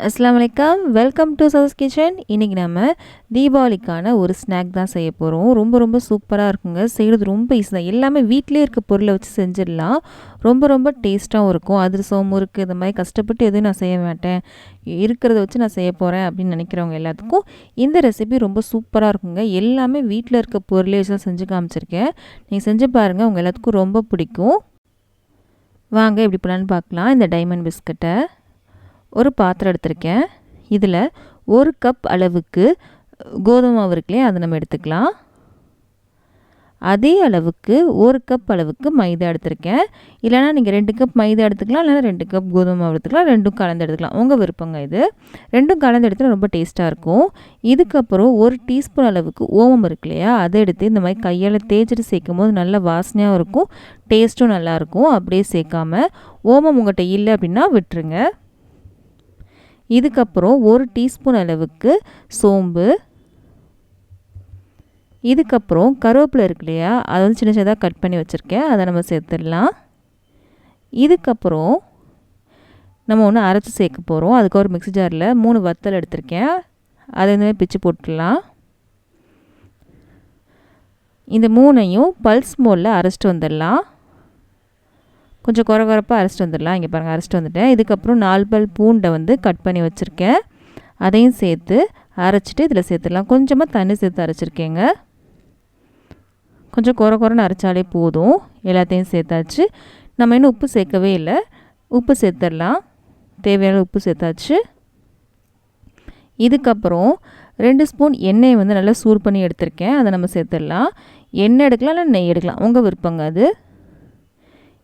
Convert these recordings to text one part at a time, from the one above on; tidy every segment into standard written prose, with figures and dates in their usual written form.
அஸ்ஸலாமு அலைக்கும். Welcome to Sathas Kitchen. இன்றைக்கி நம்ம தீபாவளிக்கான ஒரு ஸ்நாக் தான் செய்ய போகிறோம். ரொம்ப ரொம்ப சூப்பராக இருக்குங்க. செய்கிறது ரொம்ப ஈஸி தான். எல்லாமே வீட்டிலே இருக்க பொருளை வச்சு செஞ்சிடலாம். ரொம்ப ரொம்ப டேஸ்ட்டாகவும் இருக்கும். அதிரசம், முறுக்கு இந்த மாதிரி கஷ்டப்பட்டு எதுவும் நான் செய்ய மாட்டேன், இருக்கிறத வச்சு நான் செய்ய போகிறேன் அப்படின்னு நினைக்கிறவங்க எல்லாத்துக்கும் இந்த ரெசிபி ரொம்ப சூப்பராக இருக்குங்க. எல்லாமே வீட்டில் இருக்க பொருளே வச்சு தான் செஞ்சு காமிச்சிருக்கேன். நீங்கள் செஞ்சு பாருங்கள், உங்கள் எல்லாத்துக்கும் ரொம்ப பிடிக்கும். வாங்க எப்படி பண்ணலான்னு பார்க்கலாம். இந்த டைமண்ட் பிஸ்கட்டை ஒரு பாத்திரம் எடுத்திருக்கேன். இதில் 1 கப் அளவுக்கு கோதுமை மாவு இருக்குல்லையே, அதை நம்ம எடுத்துக்கலாம். அதே அளவுக்கு 1 கப் அளவுக்கு மைதா எடுத்திருக்கேன். இல்லைனா நீங்கள் 2 கப் மைதா எடுத்துக்கலாம், இல்லைனா 2 கப் கோதுமை மாவு எடுத்துக்கலாம். ரெண்டும் கலந்து எடுத்துக்கலாம், உங்கள் விருப்பங்க. இது ரெண்டும் கலந்து எடுத்துனா ரொம்ப டேஸ்ட்டாக இருக்கும். இதுக்கப்புறம் 1 டீஸ்பூன் அளவுக்கு ஓமம் இருக்கு இல்லையா, அதை எடுத்து இந்த மாதிரி கையால் தேய்ச்சிட்டு சேர்க்கும் போது நல்ல வாசனையாகவும் இருக்கும், டேஸ்ட்டும் நல்லாயிருக்கும். அப்படியே சேர்க்காம ஓமம் உங்கள்கிட்ட இல்லை அப்படின்னா விட்டுருங்க. இதுக்கப்புறம் 1 டீஸ்பூன் அளவுக்கு சோம்பு, இதுக்கப்புறம் கருவேப்பிலை இருக்கு இல்லையா, அதை வந்து சின்ன சின்னதாக கட் பண்ணி வச்சுருக்கேன், அதை நம்ம சேர்த்துடலாம். இதுக்கப்புறம் நம்ம ஒன்று அரைச்சி சேர்க்க போகிறோம். அதுக்கு ஒரு மிக்ஸி ஜாரில் 3 வத்தல் எடுத்திருக்கேன், அதை இந்த மாதிரி பிச்சு போட்டுடலாம். இந்த 3ஐயும் பல்ஸ் மோடில் அரைச்சிட்டு வந்துடலாம். கொஞ்சம் குறப்பாக அரைச்சிட்டு வந்துடலாம். இங்கே பாருங்கள், அரைச்சிட்டு வந்துட்டேன். இதுக்கப்புறம் 4 பல் பூண்டை வந்து கட் பண்ணி வச்சுருக்கேன், அதையும் சேர்த்து அரைச்சிட்டு இதில் சேர்த்துடலாம். கொஞ்சமாக தண்ணி சேர்த்து அரைச்சிருக்கேங்க. கொஞ்சம் குறன்னு அரைச்சாலே போதும். எல்லாத்தையும் சேர்த்தாச்சு. நம்ம இன்னும் உப்பு சேர்க்கவே இல்லை, உப்பு சேர்த்துடலாம். தேவையான உப்பு சேர்த்தாச்சு. இதுக்கப்புறம் 2 ஸ்பூன் எண்ணெயை வந்து நல்லா சூடு பண்ணி எடுத்திருக்கேன், அதை நம்ம சேர்த்துடலாம். எண்ணெய் எடுக்கலாம், இல்லை நெய் எடுக்கலாம், உங்கள் விருப்பங்க அது.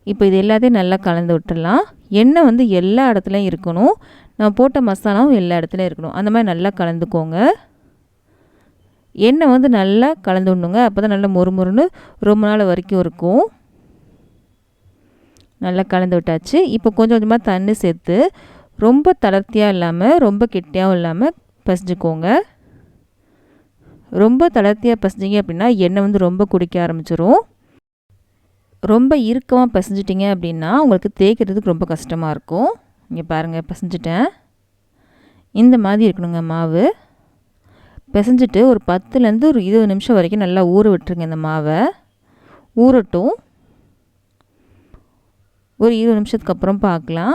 இப்போ இது எல்லாத்தையும் நல்லா கலந்து விட்டுடலாம். எண்ணெய் வந்து எல்லா இடத்துலையும் இருக்கணும், நம்ம போட்ட மசாலாவும் எல்லா இடத்துலையும் இருக்கணும். அந்த மாதிரி நல்லா கலந்துக்கோங்க. எண்ணெய் வந்து நல்லா கலந்து விடணுங்க, அப்போ தான் நல்லா மொறுமொறுன்னு ரொம்ப நாள் வரைக்கும் இருக்கும். நல்லா கலந்து விட்டாச்சு. இப்போ கொஞ்சம் கொஞ்சமாக தண்ணி சேர்த்து ரொம்ப தளர்த்தியாக இல்லாமல் ரொம்ப கெட்டியாகவும் இல்லாமல் பசிஞ்சுக்கோங்க. ரொம்ப தளர்த்தியாக பசிஞ்சிங்க அப்படின்னா எண்ணெய் வந்து ரொம்ப குடிக்க ஆரம்பிச்சிடும். ரொம்ப இறுக்கமாக பசைஞ்சிட்டிங்க அப்படின்னா உங்களுக்கு தேய்க்கிறதுக்கு ரொம்ப கஷ்டமாக இருக்கும். இங்கே பாருங்கள், பசைஞ்சிட்டேன். இந்த மாதிரி இருக்கணுங்க மாவு. பிசைஞ்சிட்டு ஒரு 10லேருந்து ஒரு 20 நிமிஷம் வரைக்கும் நல்லா ஊற விட்டுருங்க. இந்த மாவை ஊறட்டும். ஒரு 20 நிமிஷத்துக்கு அப்புறம் பார்க்கலாம்.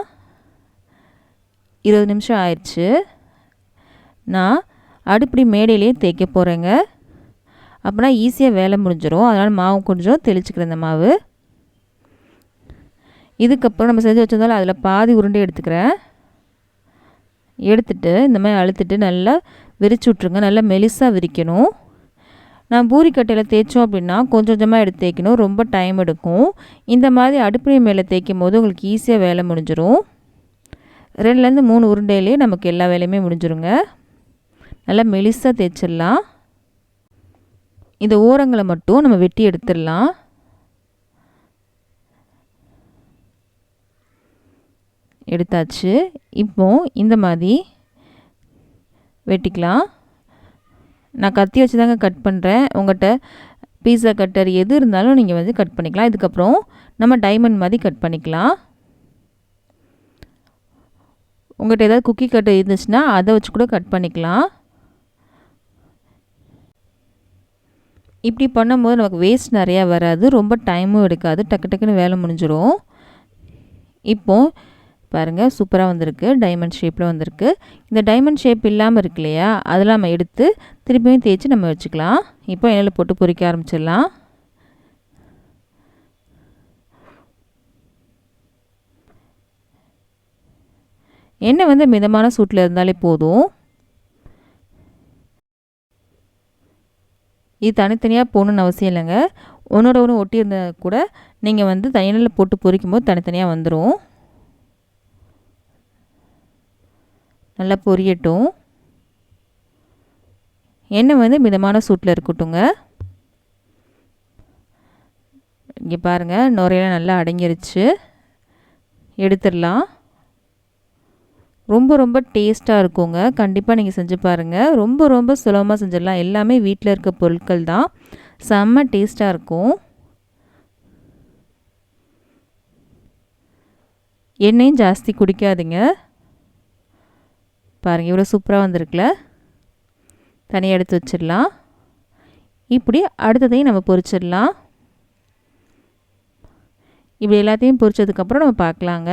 20 நிமிஷம் ஆயிடுச்சு. நான் அடுப்படி மேடையிலே தேய்க்க போகிறேங்க. அப்படின்னா ஈஸியாக வேலை முடிஞ்சிடும். அதனால் மாவு கொஞ்சம் தெளிச்சுக்கிறேன் இந்த மாவு. இதுக்கப்புறம் நம்ம செஞ்சு வச்சிருந்தாலும் அதில் பாதி உருண்டை எடுத்துக்கிறேன். எடுத்துட்டு இந்த மாதிரி அழுத்திட்டு நல்லா விரிச்சு விட்ருங்க. நல்லா மெலிசாக விரிக்கணும். நான் பூரிக்கட்டையில் தேய்ச்சோம் அப்படின்னா கொஞ்சம் கொஞ்சமாக எடுத்து தேய்க்கணும், ரொம்ப டைம் எடுக்கும். இந்த மாதிரி அடுப்படி மேலே தேய்க்கும் போது உங்களுக்கு ஈஸியாக வேலை முடிஞ்சிடும். 2லேருந்து 3 உருண்டையிலே நமக்கு எல்லா வேலையுமே முடிஞ்சிருங்க. நல்லா மெலிசாக தேய்ச்சிடலாம். இந்த ஓரங்களை மட்டும் நம்ம வெட்டி எடுத்துடலாம். எடுத்தாச்சு. இப்போ இந்த மாதிரி வெட்டிக்கலாம். நான் கத்தி வச்சு தாங்க கட் பண்ணுறேன். உங்கள்கிட்ட பீஸா கட்டர் எது இருந்தாலும் நீங்கள் வந்து கட் பண்ணிக்கலாம். இதுக்கப்புறம் நம்ம டைமண்ட் மாதிரி கட் பண்ணிக்கலாம். உங்கள்கிட்ட ஏதாவது குக்கி கட்டர் இருந்துச்சுன்னா அதை வச்சு கூட கட் பண்ணிக்கலாம். இப்படி பண்ணும்போது நமக்கு வேஸ்ட் நிறையா வராது, ரொம்ப டைமும் எடுக்காது, டக்கு டக்குன்னு வேலை முடிஞ்சிடும். இப்போது பாருங்கள், சூப்பராக வந்திருக்கு, டைமண்ட் ஷேப்பில் வந்திருக்கு. இந்த டைமண்ட் ஷேப் இல்லாமல் இருக்கு இல்லையா, அதெல்லாம் நம்ம எடுத்து திருப்பியும் தேய்ச்சி நம்ம வச்சுக்கலாம். இப்போ எண்ணெயில் போட்டு பொரிக்க ஆரம்பிச்சிடலாம். எண்ணெய் வந்து மிதமான சூட்டில் இருந்தாலே போதும். இது தனித்தனியாக போகணுன்னு அவசியம் இல்லைங்க. ஒன்றோட ஒன்று ஒட்டி இருந்தால் கூட நீங்கள் வந்து எண்ணெயில் போட்டு பொரிக்கும் போது தனித்தனியாக வந்துடும். நல்லா பொரியட்டும். எண்ணெய் வந்து மிதமான சூட்டில் இருக்கட்டுங்க. இங்கே பாருங்கள், நுரையெல்லாம் நல்லா அடங்கிருச்சு. எடுத்துடலாம். ரொம்ப ரொம்ப டேஸ்ட்டாக இருக்குங்க. கண்டிப்பாக நீங்கள் செஞ்சு பாருங்கள். ரொம்ப ரொம்ப சுலபமாக செஞ்சிடலாம். எல்லாமே வீட்டில் இருக்க பொருட்கள் தான். செம்ம டேஸ்ட்டாக இருக்கும். எண்ணெயும் ஜாஸ்தி குடிக்காதீங்க. பாருங்கள் இவ்வளோ சூப்பராக வந்திருக்குல்ல. தனியாக எடுத்து வச்சிடலாம். இப்படி அடுத்ததையும் நம்ம பொரிச்சிடலாம். இப்படி எல்லாத்தையும் பொரிச்சதுக்கப்புறம் நம்ம பார்க்கலாங்க.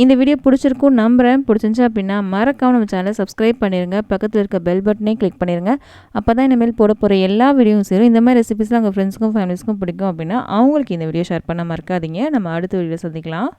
இந்த வீடியோ பிடிச்சிருக்கும் நம்புகிறேன். பிடிச்சிருந்துச்சு அப்படின்னா மறக்காம நம்ம சேனலை சப்ஸ்கிரைப் பண்ணிடுங்க. பக்கத்தில் இருக்க பெல் பட்டனையும் கிளிக் பண்ணிடுங்க. அப்போ தான் இனிமேல் போட போகிற எல்லா வீடியோவும் சேரும். இந்த மாதிரி ரெசிபிஸ்லாம் உங்கள் ஃப்ரெண்ட்ஸ்க்கும் ஃபேமிலிஸ்க்கும் பிடிக்கும் அப்படின்னா அவங்களுக்கு இந்த வீடியோ ஷேர் பண்ண மறக்காதீங்க. நம்ம அடுத்த வீடியோ சந்திக்கலாம்.